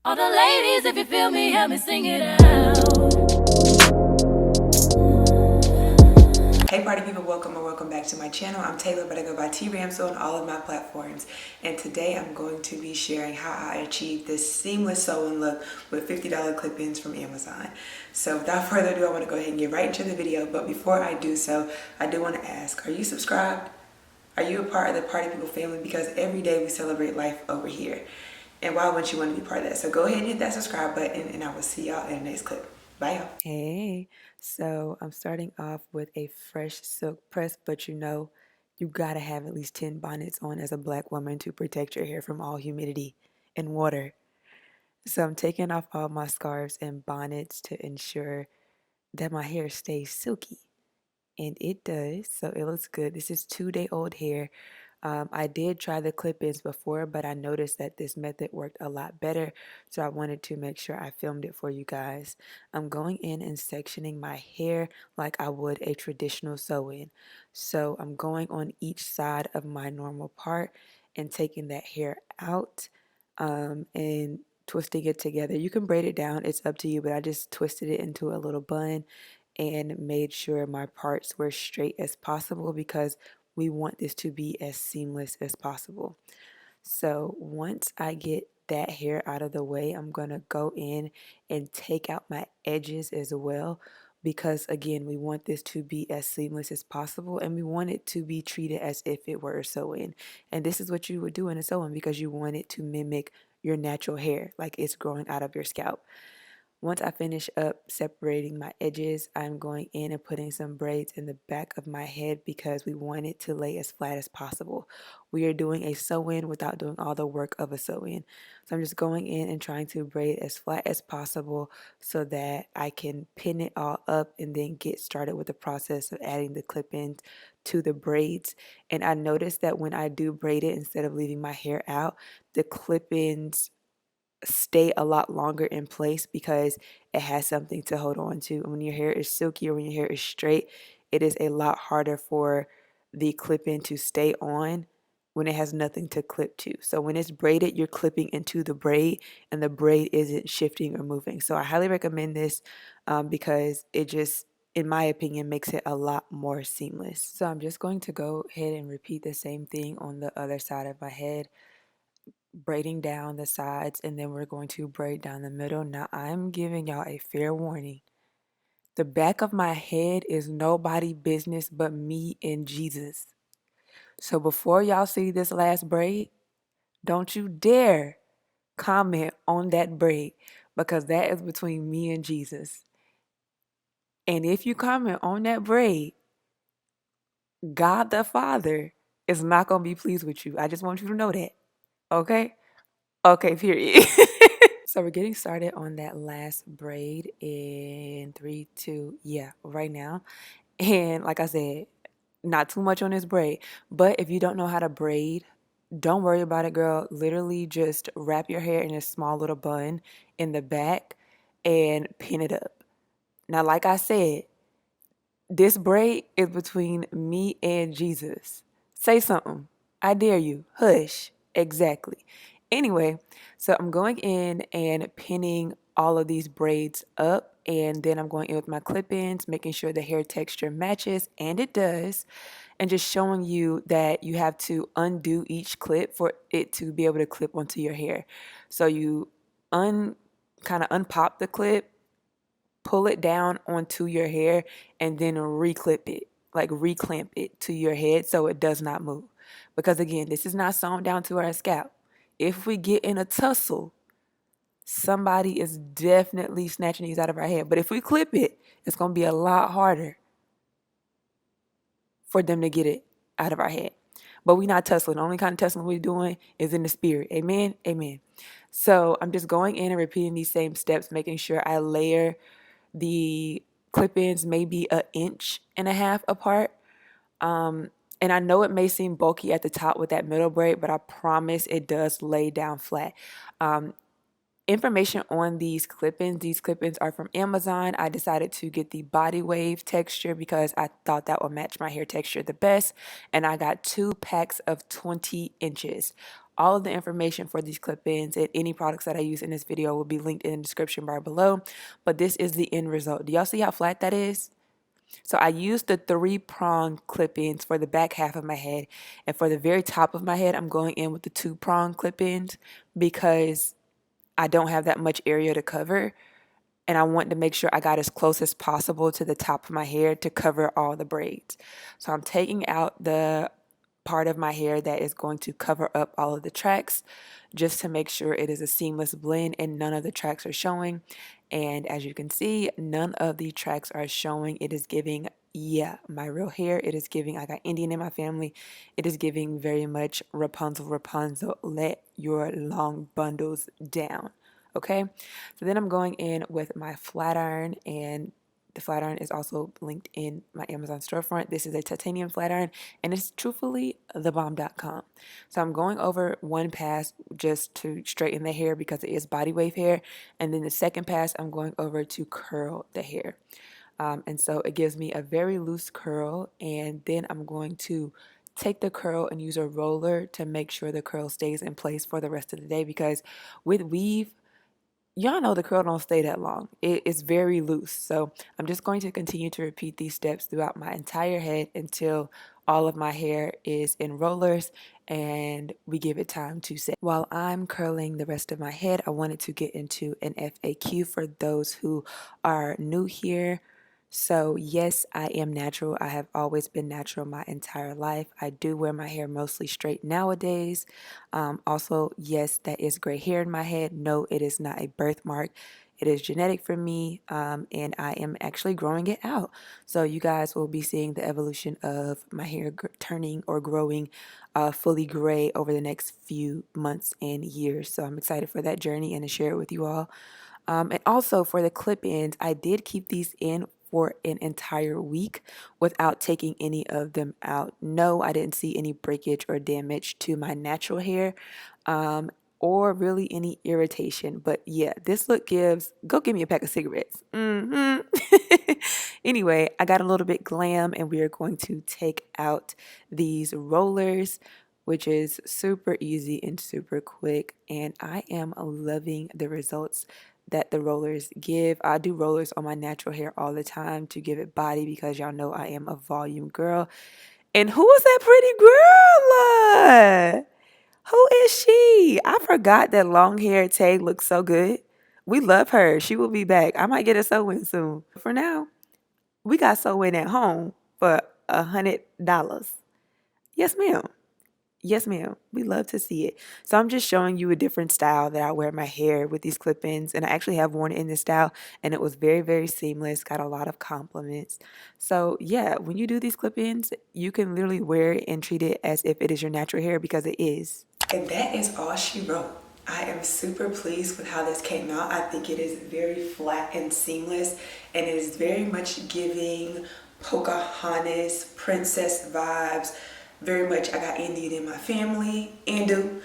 All the ladies, if you feel me, help me sing it out. Hey party people, welcome or welcome back to my channel. I'm Taylor, but I go by tramsue on all of my platforms. And today I'm going to be sharing how I achieved this seamless sewing look with $50 clip-ins from Amazon. So without further ado, I want to go ahead and get right into the video. But before I do so, I do want to ask, are you subscribed? Are you a part of the Party People family? Because every day we celebrate life over here. And why wouldn't you want to be part of that? So go ahead and hit that subscribe button, and I will see y'all in the next clip. Bye, y'all. Hey, so I'm starting off with a fresh silk press, but you gotta have at least 10 bonnets on as a black woman to protect your hair from all humidity and water. So I'm taking off all my scarves and bonnets to ensure that my hair stays silky. And it does, so it looks good. This is 2-day-old hair. I did try the clip-ins before, but I noticed that this method worked a lot better, so I wanted to make sure I filmed it for you guys. I'm going in and sectioning my hair like I would a traditional sew-in. So I'm going on each side of my normal part and taking that hair out and twisting it together. You can braid it down, it's up to you, but I just twisted it into a little bun and made sure my parts were straight as possible because we want this to be as seamless as possible. So once I get that hair out of the way, I'm going to go in and take out my edges as well because again, we want this to be as seamless as possible and we want it to be treated as if it were a sew-in. And this is what you would do in a sew-in because you want it to mimic your natural hair, like it's growing out of your scalp. Once I finish up separating my edges, I'm going in and putting some braids in the back of my head because we want it to lay as flat as possible. We are doing a sew-in without doing all the work of a sew-in. So I'm just going in and trying to braid as flat as possible so that I can pin it all up and then get started with the process of adding the clip-ins to the braids. And I noticed that when I do braid it, instead of leaving my hair out, the clip-ins stay a lot longer in place because it has something to hold on to. And when your hair is silky or when your hair is straight, it is a lot harder for the clip-in to stay on when it has nothing to clip to. So when it's braided, you're clipping into the braid and the braid isn't shifting or moving. So I highly recommend this because it just, in my opinion, makes it a lot more seamless. So I'm just going to go ahead and repeat the same thing on the other side of my head, braiding down the sides, and then we're going to braid down the middle. Now I'm giving y'all a fair warning. The back of my head is nobody business but me and Jesus. So before y'all see this last braid, don't you dare comment on that braid because that is between me and Jesus. And if you comment on that braid, God the Father is not going to be pleased with you. I just want you to know that. Okay? Okay, period. So we're getting started on that last braid in 3, 2, yeah, right now. And like I said, not too much on this braid, but if you don't know how to braid, don't worry about it, girl. Literally just wrap your hair in a small little bun in the back and pin it up. Now, like I said, this braid is between me and Jesus. Say something. I dare you. Hush. Exactly. Anyway, so I'm going in and pinning all of these braids up, and then I'm going in with my clip-ins, making sure the hair texture matches, and it does, and just showing you that you have to undo each clip for it to be able to clip onto your hair. So you kind of unpop the clip, pull it down onto your hair, and then reclip it, like reclamp it to your head so it does not move. Because again, this is not sewn down to our scalp. If we get in a tussle, somebody is definitely snatching these out of our head. But if we clip it, it's going to be a lot harder for them to get it out of our head. But we're not tussling. The only kind of tussling we're doing is in the spirit. Amen? Amen. So I'm just going in and repeating these same steps, making sure I layer the clip-ins maybe 1.5 inches apart. And I know it may seem bulky at the top with that middle braid, but I promise it does lay down flat. Information on these clip-ins are from Amazon. I decided to get the body wave texture because I thought that would match my hair texture the best. And I got 2 packs of 20 inches. All of the information for these clip-ins and any products that I use in this video will be linked in the description bar below. But this is the end result. Do y'all see how flat that is? So I used the 3-prong clip-ins for the back half of my head. And for the very top of my head, I'm going in with the 2-prong clip-ins because I don't have that much area to cover. And I want to make sure I got as close as possible to the top of my hair to cover all the braids. So I'm taking out the part of my hair that is going to cover up all of the tracks just to make sure it is a seamless blend and none of the tracks are showing. And as you can see, none of the tracks are showing. It is giving, yeah, my real hair. It is giving, I got Indian in my family. It is giving very much Rapunzel, Rapunzel, let your long bundles down. Okay, so then I'm going in with my flat iron, and the flat iron is also linked in my Amazon storefront. This is a titanium flat iron, and it's truthfully thebomb.com. So I'm going over one pass just to straighten the hair because it is body wave hair, and then the second pass I'm going over to curl the hair. And so it gives me a very loose curl, and then I'm going to take the curl and use a roller to make sure the curl stays in place for the rest of the day, because with weave, y'all know the curl don't stay that long. It's very loose. So I'm just going to continue to repeat these steps throughout my entire head until all of my hair is in rollers and we give it time to set. While I'm curling the rest of my head, I wanted to get into an FAQ for those who are new here. So yes, I am natural. I have always been natural my entire life. I do wear my hair mostly straight nowadays. Also, yes, that is gray hair in my head. No, it is not a birthmark. It is genetic for me, and I am actually growing it out. So you guys will be seeing the evolution of my hair turning or growing fully gray over the next few months and years. So I'm excited for that journey and to share it with you all. And also for the clip-ins, I did keep these in for an entire week without taking any of them out. No, I didn't see any breakage or damage to my natural hair, or really any irritation. But yeah, this look gives, go give me a pack of cigarettes. Anyway, I got a little bit glam, and we are going to take out these rollers, which is super easy and super quick. And I am loving the results that the rollers give. I do rollers on my natural hair all the time to give it body because y'all know I am a volume girl. And who is that pretty girl? Who is she? I forgot that long hair Tay looks so good. We love her. She will be back. I might get a sew-in soon. For now, we got sew-in at home for $100. Yes, ma'am. Yes, ma'am. We love to see it. So I'm just showing you a different style that I wear my hair with these clip-ins. And I actually have worn it in this style, and it was very, very seamless. Got a lot of compliments. So yeah, when you do these clip-ins, you can literally wear it and treat it as if it is your natural hair, because it is. And that is all she wrote. I am super pleased with how this came out. I think it is very flat and seamless, and it is very much giving Pocahontas princess vibes. Very much, I got Indian in my family, Indu.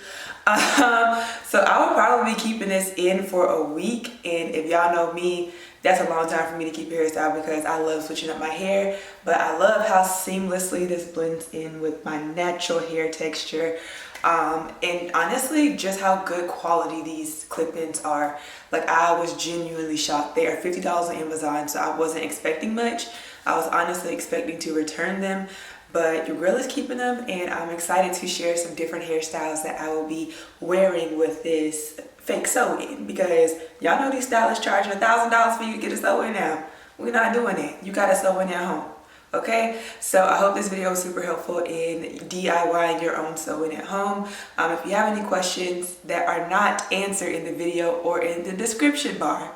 So I will probably be keeping this in for a week. And if y'all know me, that's a long time for me to keep a hairstyle because I love switching up my hair. But I love how seamlessly this blends in with my natural hair texture. And honestly, just how good quality these clip-ins are. Like, I was genuinely shocked. They are $50 on Amazon, so I wasn't expecting much. I was honestly expecting to return them. But your girl is keeping them, and I'm excited to share some different hairstyles that I will be wearing with this fake sew-in, because y'all know these stylists charging $1,000 for you to get a sew-in now. We're not doing it. You got a sew-in at home. Okay, so I hope this video was super helpful in DIYing your own sew-in at home. If you have any questions that are not answered in the video or in the description bar,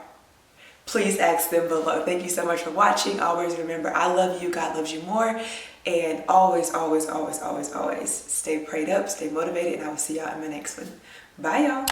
please ask them below. Thank you so much for watching. Always remember, I love you, God loves you more. And always, always, always, always, always stay prayed up, stay motivated, and I will see y'all in my next one. Bye, y'all.